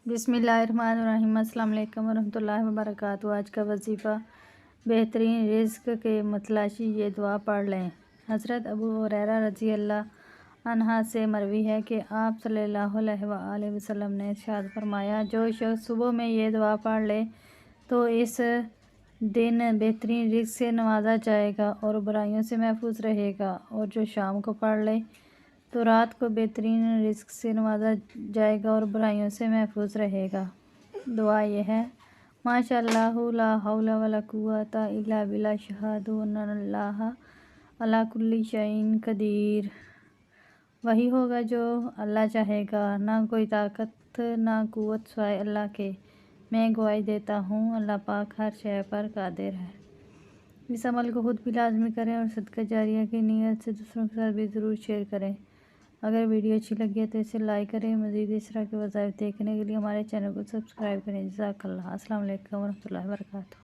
बिस्मिल्लाहिर्रहमानिर्रहीम। अस्सलाम वालेकुम वरहमतुल्लाहि वबरकातुहू। आज का वजीफ़ा बेहतरीन रिज़्क़ के मतलाशी ये दुआ पढ़ लें। हज़रत अबू हुरैरा रज़ी अल्लाह अन्हा से मरवी है कि आप सल्लल्लाहु अलैहि वसल्लम ने इरशाद फरमाया, जो शख्स सुबह में ये दुआ पढ़ ले तो इस दिन बेहतरीन रिज़्क़ से नवाजा जाएगा और बुराइयों से महफूज रहेगा, और जो शाम को पढ़ ले तो रात को बेहतरीन रिज़्क़ से नवाजा जाएगा और बुराइयों से महफूज रहेगा। दुआ यह है, माशाअल्लाहु ला हौला वला कुव्वता इल्ला बिल्लाह अशहदु अन्नल्लाहा अला कुल्ली शैइन कदीर। वही होगा जो अल्लाह चाहेगा, ना कोई ताकत ना कुव्वत सिवाय अल्लाह के। मैं गवाही देता हूँ अल्लाह पाक हर शय पर कादिर है। इस अमल को खुद भी लाजमी करें और सदका जारिया की नीयत से दूसरों के साथ भी ज़रूर शेयर करें। अगर वीडियो अच्छी लगी है तो इसे लाइक करें। मज़ीद इस तरह के वज़ाइफ देखने के लिए हमारे चैनल को सब्सक्राइब करें। जज़ाकल्लाह। अस्सलाम वालेकुम वरहमतुल्लाहि वबरकातुहू।